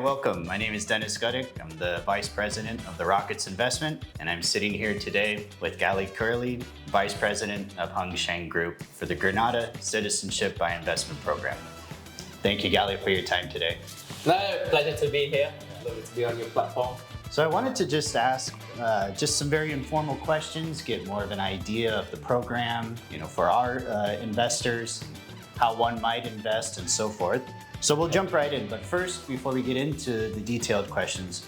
welcome. My name is Dennis Guddick. I'm the Vice President of the Rockets Investment, and I'm sitting here today with Gali Curley, Vice President of Hung Sheng Group for the Granada Citizenship by Investment Program. Thank you, Gali, for your time today. No, pleasure to be here. Lovely to be on your platform. So I wanted to just ask just some very informal questions, get more of an idea of the program, for our investors, how one might invest and so forth. So we'll jump right in. But first, before we get into the detailed questions,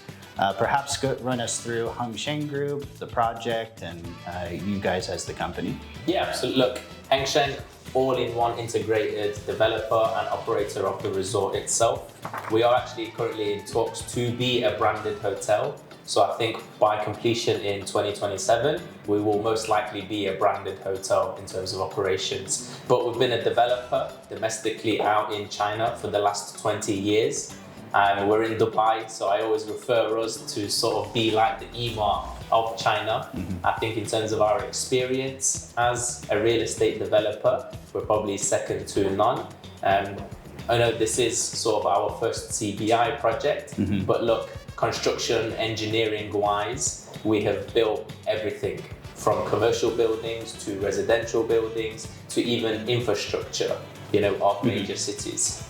perhaps run us through Hung Sheng Group, the project, and you guys as the company. Yeah, so look, Hung Sheng, all-in-one integrated developer and operator of the resort itself. We are actually currently in talks to be a branded hotel. So I think by completion in 2027, we will most likely be a branded hotel in terms of operations. But we've been a developer domestically out in China for the last 20 years. And we're in Dubai, so I always refer us to sort of be like the Emaar of China. I think in terms of our experience as a real estate developer, we're probably second to none. I know this is sort of our first CBI project, but look, construction engineering wise, we have built everything from commercial buildings to residential buildings to even infrastructure, of major cities.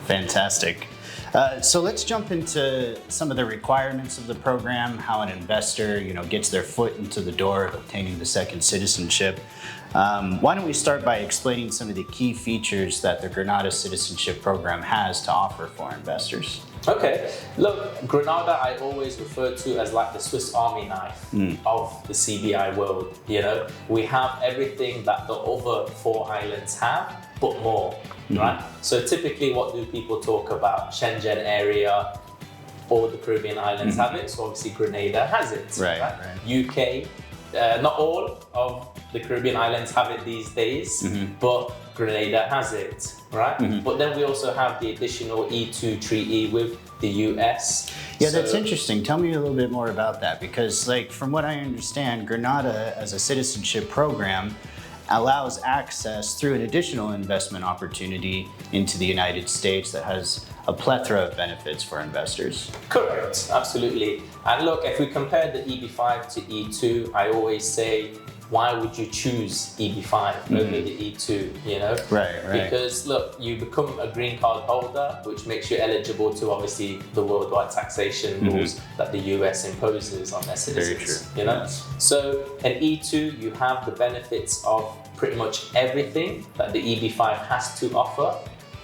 Fantastic. So let's jump into some of the requirements of the program, how an investor, gets their foot into the door of obtaining the second citizenship. Why don't we start by explaining some of the key features that the Granada Citizenship Program has to offer for investors? Okay, look, Granada I always refer to as like the Swiss Army knife of the CBI world. We have everything that the other 4 islands have, but more, right? So typically what do people talk about? Shenzhen area, all the Caribbean islands have it, so obviously Grenada has it, right? UK, not all of the Caribbean islands have it these days, but Grenada has it, right? But then we also have the additional E2 treaty with the US. Yeah, that's interesting. Tell me a little bit more about that, because from what I understand, Granada as a citizenship program allows access through an additional investment opportunity into the United States that has a plethora of benefits for investors. Correct, absolutely. And look, if we compare the EB5 to E2, I always say, why would you choose EB5 over the E2, Right. Because look, you become a green card holder, which makes you eligible to obviously the worldwide taxation rules that the US imposes on their citizens. Very true. So an E2, you have the benefits of pretty much everything that the EB5 has to offer.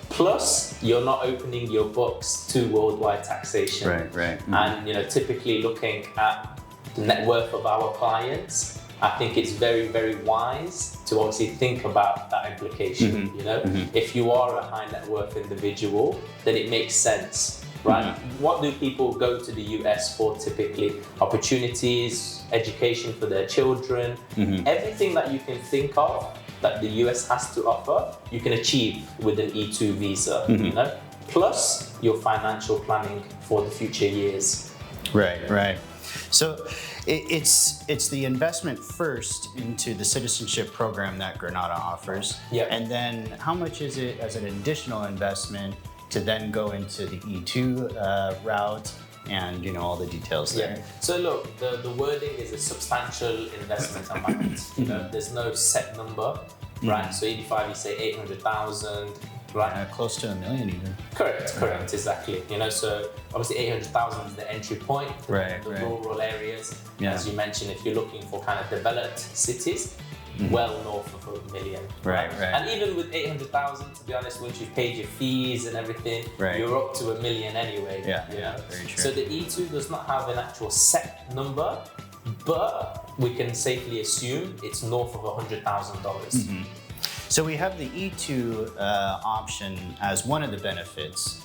Plus, you're not opening your books to worldwide taxation. Right. And typically looking at the net worth of our clients, I think it's very, very wise to obviously think about that implication. If you are a high net worth individual, then it makes sense, right? What do people go to the US for typically? Opportunities, education for their children, everything that you can think of that the US has to offer, you can achieve with an E2 visa, plus your financial planning for the future years. Right. So it's the investment first into the citizenship program that Granada offers. Yeah. And then how much is it as an additional investment to then go into the E2 route and all the details there? Yeah. So look, the wording is a substantial investment amount. There's no set number, right? So EB5, you say 800,000. Right, close to $1 million even. Correct, exactly. So obviously 800,000 is the entry point, the rural areas. As you mentioned, if you're looking for kind of developed cities, well north of $1 million. Right. And even with 800,000, to be honest, once you've paid your fees and everything, you're up to $1 million anyway. Yeah, very true. So the E2 does not have an actual number, but we can safely assume it's north of $100,000. So we have the E2 option as one of the benefits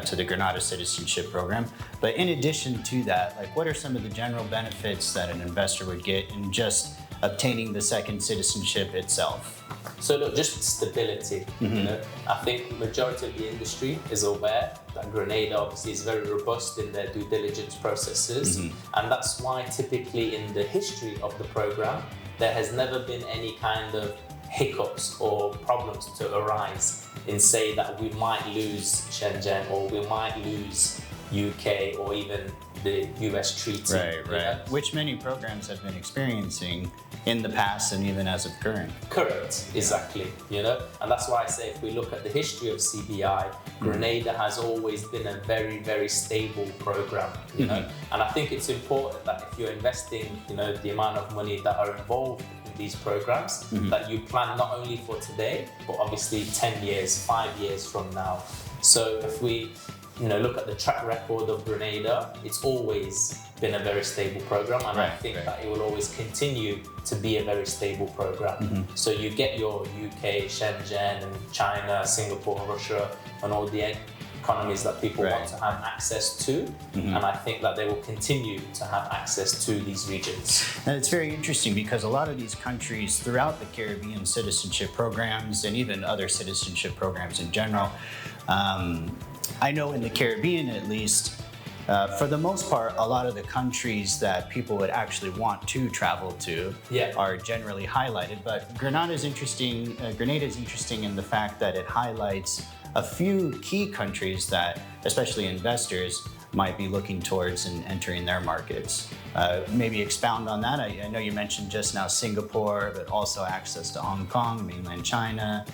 to the Granada Citizenship Program. But in addition to that, what are some of the general benefits that an investor would get in just obtaining the second citizenship itself? So look, just stability. I think majority of the industry is aware that Grenada obviously is very robust in their due diligence processes, and that's why typically in the history of the program, there has never been any kind of hiccups or problems to arise in say that we might lose Shenzhen or we might lose UK or even the US treaty. Right, right. Which many programs have been experiencing in the past and even as of current. Correct, exactly. And that's why I say if we look at the history of CBI, Grenada has always been a very, very stable program. And I think it's important that if you're investing, the amount of money that are involved in these programs, that you plan not only for today, but obviously 10 years, 5 years from now. So if we look at the track record of Grenada, it's always been a very stable program, and I think that it will always continue to be a very stable program. So you get your UK, Shenzhen, and China, Singapore, Russia, and all the economies that people want to have access to, and I think that they will continue to have access to these regions. And it's very interesting because a lot of these countries throughout the Caribbean citizenship programs and even other citizenship programs in general, I know in the Caribbean at least, for the most part, a lot of the countries that people would actually want to travel to are generally highlighted. But Grenada is interesting in the fact that it highlights a few key countries that, especially investors, might be looking towards and entering their markets. Maybe expound on that. I know you mentioned just now Singapore, but also access to Hong Kong, mainland China.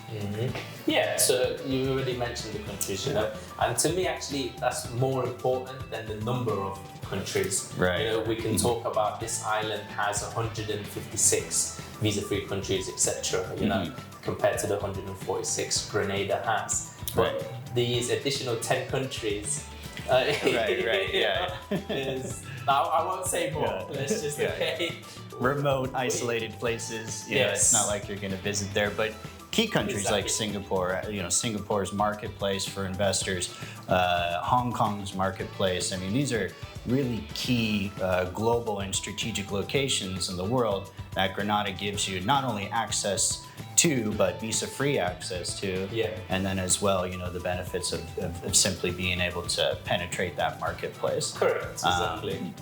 Yeah, so you already mentioned the countries, and to me, actually, that's more important than the number of countries. Right. We can talk about this island has 156 visa-free countries, etc. Compared to the 146 Grenada has. But these additional 10 countries. I won't say more. Let's just remote, isolated places. It's not like you're going to visit there, but key countries like Singapore. Singapore's marketplace for investors, Hong Kong's marketplace. I mean, these are really key global and strategic locations in the world that Grenada gives you not only access to, but visa-free access to, and then as well, the benefits of simply being able to penetrate that marketplace. Correct, exactly.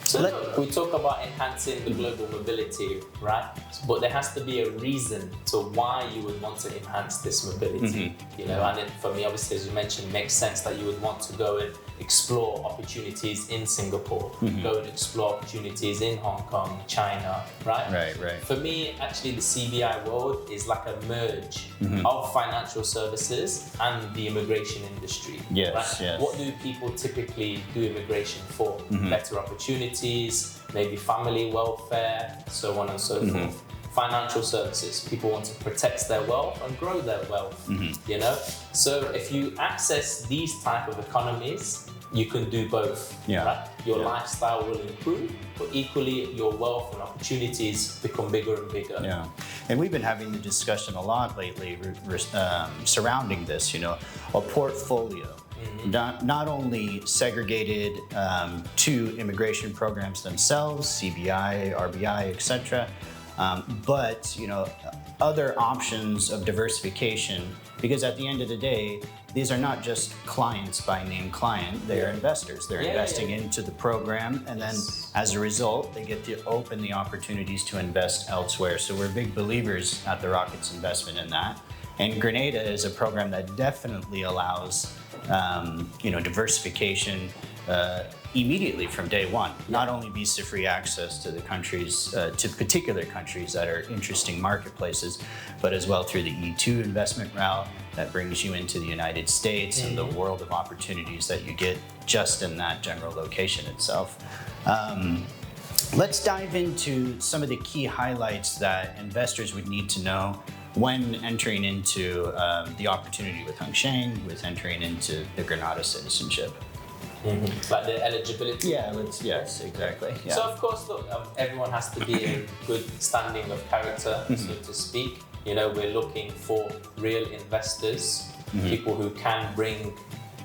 So we talk about enhancing the global mobility, right? But there has to be a reason to why you would want to enhance this mobility, And for me, obviously, as you mentioned, it makes sense that you would want to go and explore opportunities in Singapore, go and explore opportunities in Hong Kong, China, right? Right. For me, actually, the CBI world is like a merge of financial services and the immigration industry. Yes. What do people typically do immigration for? Better opportunities, maybe family welfare, so on and so forth. Financial services, people want to protect their wealth and grow their wealth, So if you access these type of economies, you can do both, right? Your lifestyle will improve, but equally your wealth and opportunities become bigger and bigger. Yeah, and we've been having the discussion a lot lately surrounding this, a portfolio. Not only segregated to immigration programs themselves, CBI, RBI, etc., but other options of diversification, because at the end of the day, these are not just clients by name client, they are investors. They're investing into the program, and then as a result, they get to open the opportunities to invest elsewhere. So we're big believers at the Rockets Investment in that. And Grenada is a program that definitely allows diversification immediately from day one. Not only visa-free access to the countries, to particular countries that are interesting marketplaces, but as well through the E2 investment route that brings you into the United States and the world of opportunities that you get just in that general location itself. Let's dive into some of the key highlights that investors would need to know when entering into the opportunity with Hung Sheng, with entering into the Grenada citizenship. Like the eligibility. Yes, exactly. Yeah. So of course, look, everyone has to be in good standing of character, so to speak. We're looking for real investors, people who can bring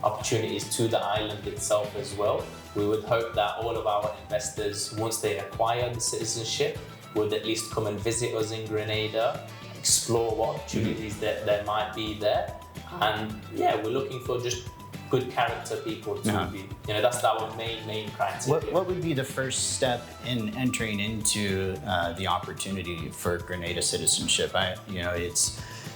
opportunities to the island itself as well. We would hope that all of our investors, once they acquire the citizenship, would at least come and visit us in Grenada, explore what opportunities that there might be there. And we're looking for just good character people to be, that's our main criteria. What would be the first step in entering into the opportunity for Grenada citizenship?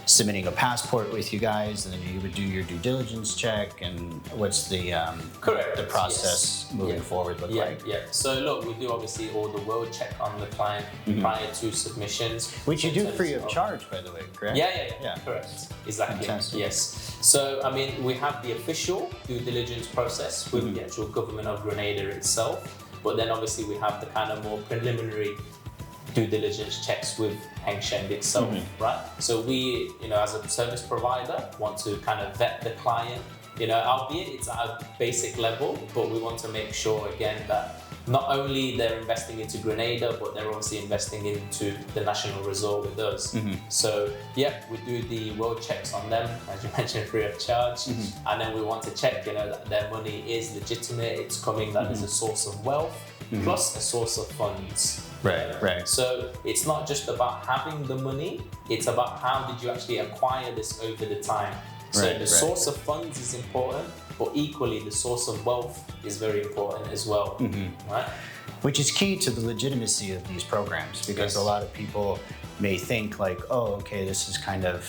submitting a passport with you guys, and then you would do your due diligence check, and what's the Correct, the process moving Yeah. forward look like? Yeah. So look, we do obviously all the world check on the client prior to submissions. Which you in do terms free of charge, by the way, correct? Yeah. Correct. Exactly. Fantastic. Yes. So I mean, we have the official due diligence process with the actual government of Grenada itself, but then obviously we have the kind of more preliminary due diligence checks with Heng Sheng itself, right? So we, as a service provider, want to kind of vet the client, albeit it's at a basic level, but we want to make sure again that not only they're investing into Grenada, but they're obviously investing into the national resort with us. So yeah, we do the world checks on them, as you mentioned, free of charge, and then we want to check, that their money is legitimate, it's coming, that is a source of wealth, plus a source of funds. Right. So it's not just about having the money, it's about how did you actually acquire this over the time. So the source of funds is important, but equally the source of wealth is very important as well, right? Which is key to the legitimacy of these programs, because a lot of people may think like, oh, okay, this is kind of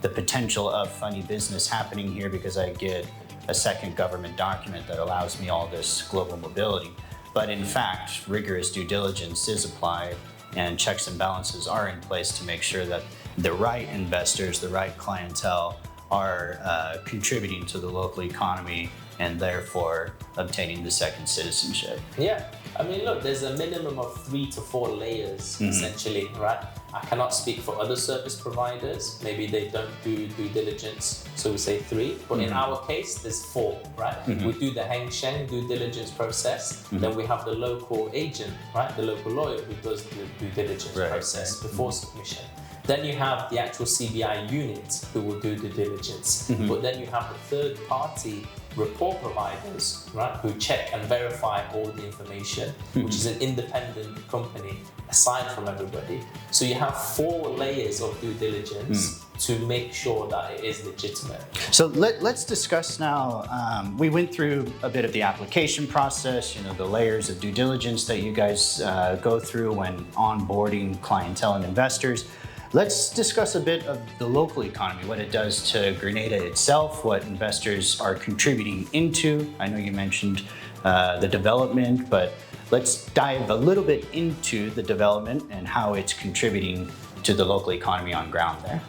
the potential of funny business happening here because I get a second government document that allows me all this global mobility. But in fact, rigorous due diligence is applied and checks and balances are in place to make sure that the right investors, the right clientele are contributing to the local economy and therefore obtaining the second citizenship. Yeah, I mean, look, there's a minimum of 3 to 4 layers, essentially, right? I cannot speak for other service providers. Maybe they don't do due diligence, so we say 3. But in our case, there's 4, right? We do the Heng Sheng due diligence process. Then we have the local agent, right? The local lawyer who does the due diligence process before submission. Then you have the actual CBI unit who will do the diligence. But then you have the third-party report providers, right, who check and verify all the information, which is an independent company aside from everybody. So you have 4 layers of due diligence to make sure that it is legitimate. So let's discuss now, we went through a bit of the application process, the layers of due diligence that you guys go through when onboarding clientele and investors. Let's discuss a bit of the local economy, what it does to Grenada itself, what investors are contributing into. I know you mentioned the development, but let's dive a little bit into the development and how it's contributing to the local economy on ground there.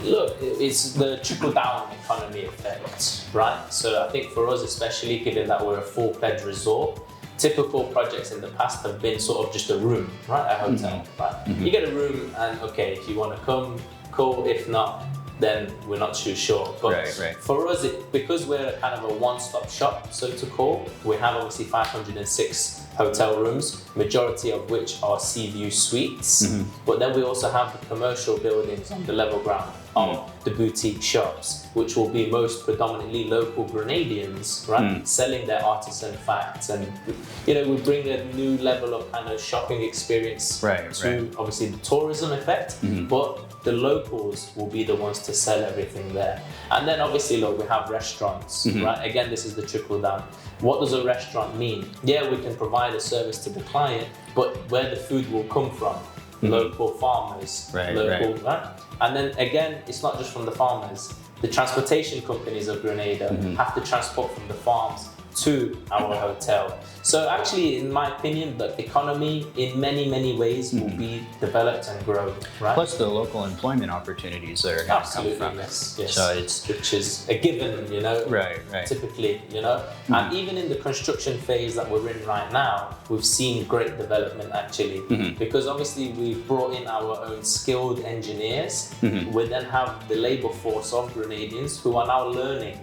Look, it's the trickle-down economy effect, right? So I think for us, especially given that we're a full-fledged resort, typical projects in the past have been sort of just a room, right? A hotel, right? You get a room and okay, if you want to come, cool. If not, then we're not too sure. But for us, because we're kind of a one-stop shop, so to call, we have obviously 506 hotel rooms, majority of which are sea view suites. But then we also have the commercial buildings on the level ground of the boutique shops, which will be most predominantly local Grenadians, right? Selling their artisan facts, and we bring a new level of kind of shopping experience to obviously the tourism effect, but the locals will be the ones to sell everything there. And then obviously, look, we have restaurants, right? Again, this is the trickle down. What does a restaurant mean? Yeah, we can provide a service to the client, but where the food will come from, local farmers, local, right? And then again, it's not just from the farmers. The transportation companies of Grenada have to transport from the farms to our hotel. So actually, in my opinion, the economy in many, many ways will be developed and grow, right? Plus the local employment opportunities that are going to come from it. Yes. So which is a given, typically, And even in the construction phase that we're in right now, we've seen great development actually, because obviously we've brought in our own skilled engineers. We then have the labor force of Grenadians who are now learning,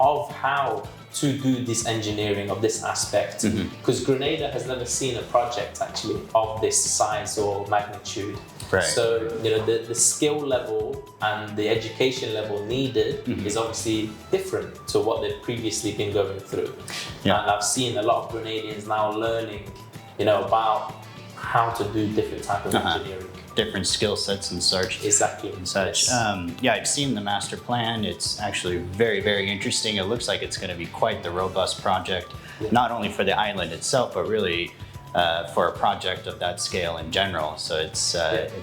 of how to do this engineering of this aspect, because Grenada has never seen a project actually of this size or magnitude. So the skill level and the education level needed is obviously different to what they've previously been going through. And I've seen a lot of Grenadians now learning, about how to do different type of engineering. Different skill sets and such. Exactly. And such. Yes. I've seen the master plan. It's actually very, very interesting. It looks like it's going to be quite the robust project, not only for the island itself, but really for a project of that scale in general. So it's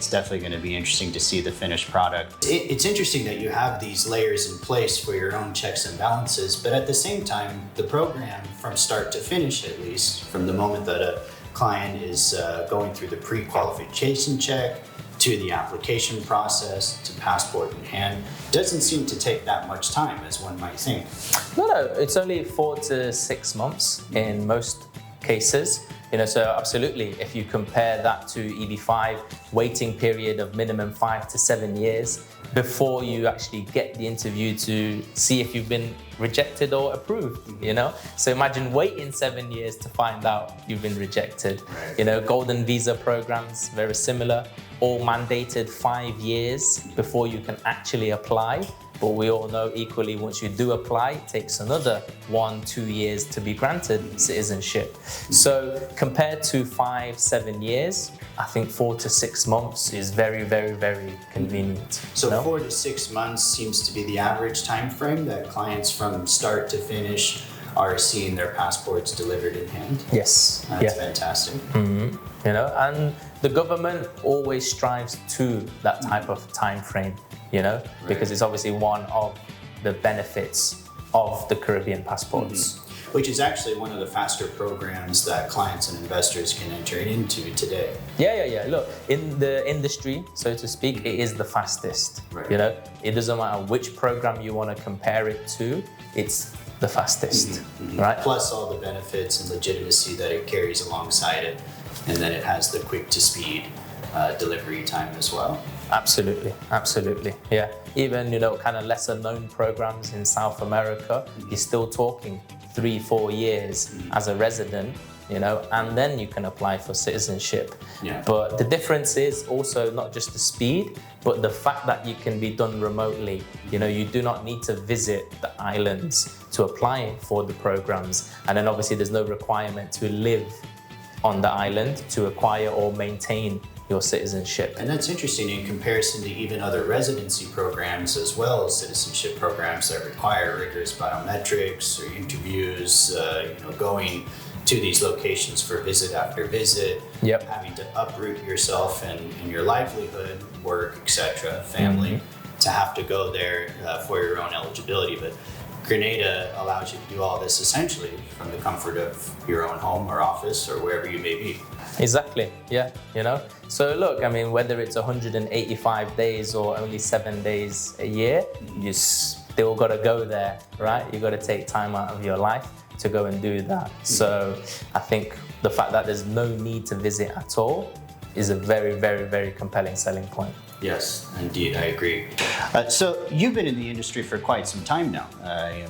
definitely going to be interesting to see the finished product. It's interesting that you have these layers in place for your own checks and balances, but at the same time, the program from start to finish, at least from the moment that a client is going through the pre-qualification check to the application process to passport in hand, doesn't seem to take that much time as one might think. No, it's only 4 to 6 months in most cases. So absolutely, if you compare that to EB5, waiting period of minimum 5 to 7 years before you actually get the interview to see if you've been rejected or approved, So imagine waiting 7 years to find out you've been rejected. Right. Golden visa programs, very similar, all mandated 5 years before you can actually apply. But we all know equally, once you do apply, it takes another 1-2 years to be granted citizenship. So compared to 5-7 years, I think 4 to 6 months is very, very, very convenient. So 4 to 6 months seems to be the average time frame that clients from start to finish are seeing their passports delivered in hand? Yes. That's fantastic. Mm-hmm. And the government always strives to that type of time frame. Because it's obviously one of the benefits of the Caribbean passports. Mm-hmm. Which is actually one of the faster programs that clients and investors can enter into today. Yeah. Look, in the industry, so to speak, it is the fastest. Right. It doesn't matter which program you want to compare it to, it's the fastest, right? Plus all the benefits and legitimacy that it carries alongside it. And then it has the quick to speed delivery time as well. Absolutely. Yeah. Even, kind of lesser known programs in South America, you're still talking 3-4 years as a resident, and then you can apply for citizenship. Yeah. But the difference is also not just the speed, but the fact that you can be done remotely. You do not need to visit the islands to apply for the programs. And then obviously there's no requirement to live on the island to acquire or maintain your citizenship. And that's interesting in comparison to even other residency programs as well as citizenship programs that require rigorous biometrics or interviews, going to these locations for visit after visit, having to uproot yourself and your livelihood, work, etc., family, to have to go there for your own eligibility. But Grenada allows you to do all this essentially from the comfort of your own home or office or wherever you may be. Exactly, yeah, So look, whether it's 185 days or only 7 days a year, you still got to go there, right? You got to take time out of your life to go and do that. So I think the fact that there's no need to visit at all is a very, very, very compelling selling point. Yes, indeed, I agree. So you've been in the industry for quite some time now,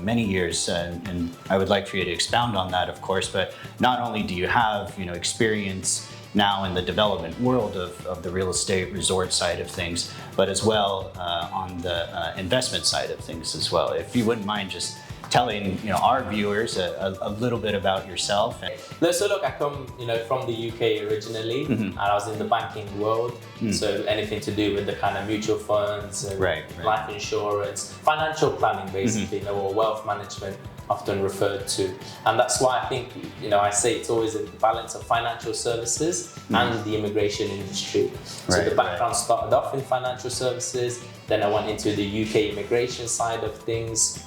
many years, and I would like for you to expound on that, of course. But not only do you have experience now in the development world of the real estate resort side of things, but as well on the investment side of things as well. If you wouldn't mind just telling our viewers a little bit about yourself. So look, I come from the UK originally, and I was in the banking world. So anything to do with the kind of mutual funds and life insurance, financial planning basically, or wealth management often referred to. And that's why I think I say it's always a balance of financial services and the immigration industry. So the background started off in financial services, then I went into the UK immigration side of things.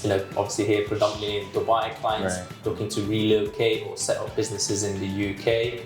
Obviously here predominantly in Dubai, clients looking to relocate or set up businesses in the UK.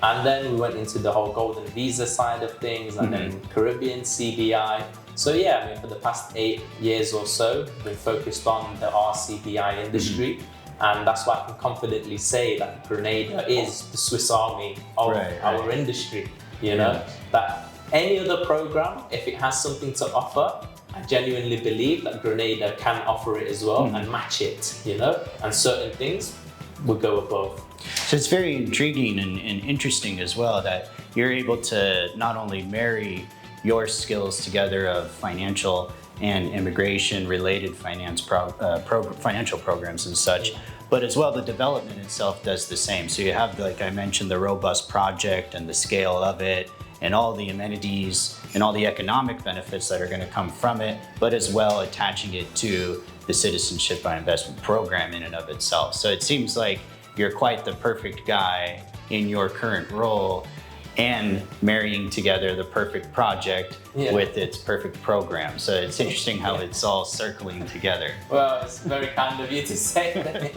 And then we went into the whole golden visa side of things, and then Caribbean, CBI. So for the past 8 years or so, we've been focused on the RCBI industry. And that's why I can confidently say that Grenada is the Swiss Army of our industry. That any other program, if it has something to offer, I genuinely believe that Grenada can offer it as well and match it, and certain things would go above. So it's very intriguing and interesting as well that you're able to not only marry your skills together of financial and immigration related financial programs and such, but as well the development itself does the same. So you have, like I mentioned, the robust project and the scale of it, and all the amenities and all the economic benefits that are going to come from it, but as well attaching it to the Citizenship by Investment program in and of itself. So it seems like you're quite the perfect guy in your current role and marrying together the perfect project with its perfect program. So it's interesting how it's all circling together. Well, it's very kind of you to say that.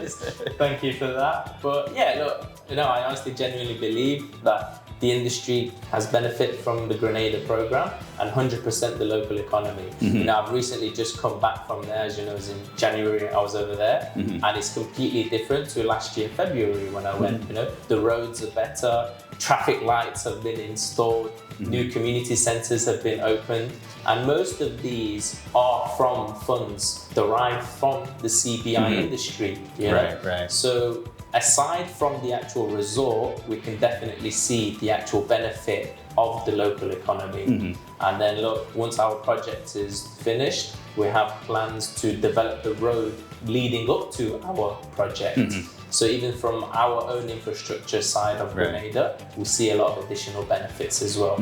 Thank you for that. But yeah, look, I honestly genuinely believe that the industry has benefited from the Grenada program and 100% the local economy. I've recently just come back from there, as you know, it was in January I was over there, and it's completely different to last year, February when I went. The roads are better, traffic lights have been installed, new community centres have been opened, and most of these are from funds derived from the CBI industry. Right. So aside from the actual resort, we can definitely see the actual benefit of the local economy. And then look, once our project is finished, we have plans to develop the road leading up to our project. So even from our own infrastructure side of Grenada, we see a lot of additional benefits as well.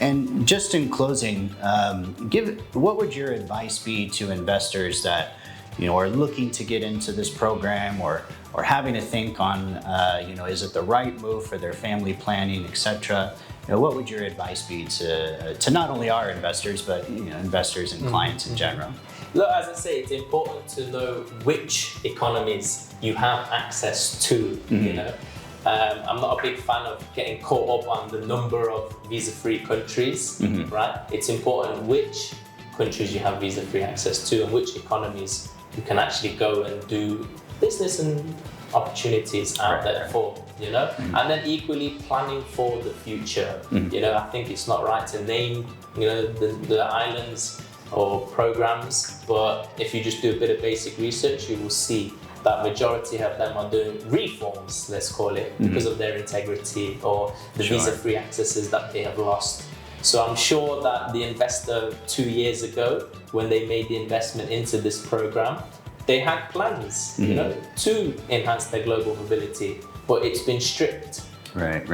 And just in closing, what would your advice be to investors that are looking to get into this program or having to think on is it the right move for their family planning, etc.? What would your advice be to not only our investors but investors and clients in general? Look, as I say, it's important to know which economies you have access to. I'm not a big fan of getting caught up on the number of visa-free countries, right? It's important which countries you have visa-free access to and which economies you can actually go and do business and opportunities out there for, and then equally planning for the future. I think it's not right to name, the islands or programs, but if you just do a bit of basic research, you will see that majority of them are doing reforms, let's call it, because of their integrity or the visa-free accesses that they have lost. So I'm sure that the investor 2 years ago, when they made the investment into this program, they had plans, to enhance their global mobility, but it's been stripped. Right.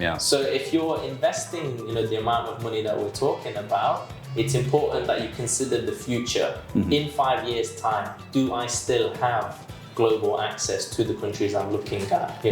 Yeah. So if you're investing, the amount of money that we're talking about, it's important that you consider the future. In 5 years' time, do I still have global access to the countries I'm looking at?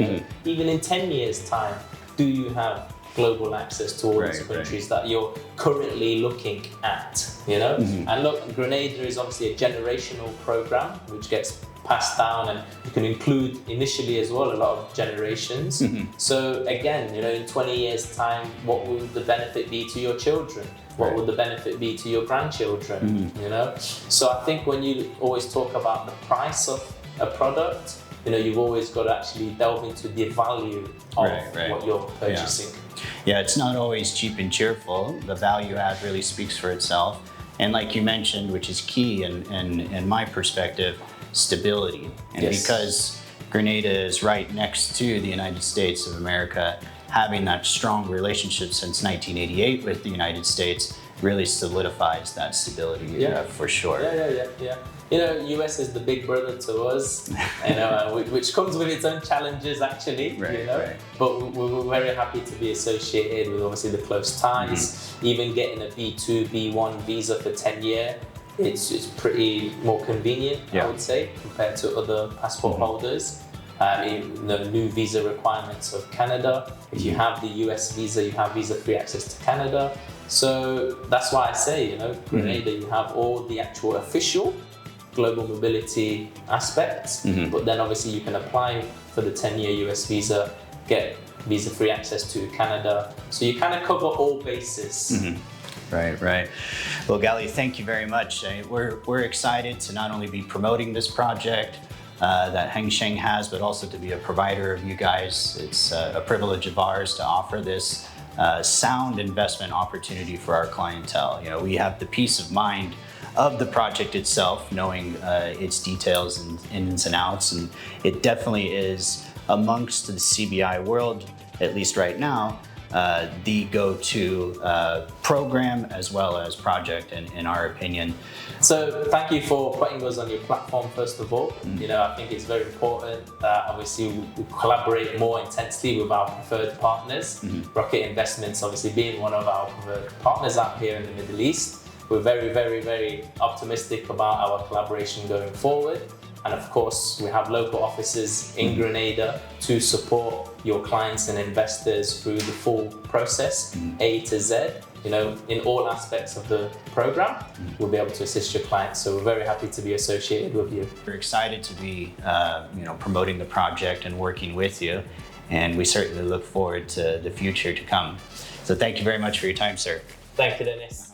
Even in 10 years' time, do you have global access to all these countries that you're currently looking at? And look, Grenada is obviously a generational program which gets passed down, and you can include initially as well a lot of generations. So again, in 20 years' time, what will the benefit be to your children? What would the benefit be to your grandchildren? So I think when you always talk about the price of a product, you've always got to actually delve into the value of what you're purchasing. Yeah, it's not always cheap and cheerful. The value add really speaks for itself. And like you mentioned, which is key in my perspective, stability. And because Grenada is right next to the United States of America, having that strong relationship since 1988 with the United States really solidifies that stability for sure. Yeah. US is the big brother to us, which comes with its own challenges actually, But we're very happy to be associated with obviously the close ties. Even getting a B2, B1 visa for 10 years, it's pretty more convenient, I would say, compared to other passport holders. The new visa requirements of Canada. If you have the US visa, you have visa-free access to Canada. So that's why I say, Grenada, you have all the actual official global mobility aspects, but then obviously you can apply for the 10-year US visa, get visa-free access to Canada. So you kind of cover all bases. Right. Well, Gali, thank you very much. We're excited to not only be promoting this project that Heng Sheng has, but also to be a provider of you guys. It's a privilege of ours to offer this sound investment opportunity for our clientele. We have the peace of mind of the project itself, knowing its details and ins and outs, and it definitely is amongst the CBI world, at least right now, the go-to program as well as project, in our opinion. So thank you for putting us on your platform, first of all. I think it's very important that obviously we collaborate more intensely with our preferred partners. Rocket Investments obviously being one of our preferred partners out here in the Middle East. We're very, very, very optimistic about our collaboration going forward. And of course, we have local offices in Grenada to support your clients and investors through the full process, A to Z. You know, in all aspects of the program, we'll be able to assist your clients. So we're very happy to be associated with you. We're excited to be, promoting the project and working with you, and we certainly look forward to the future to come. So thank you very much for your time, sir. Thank you, Dennis.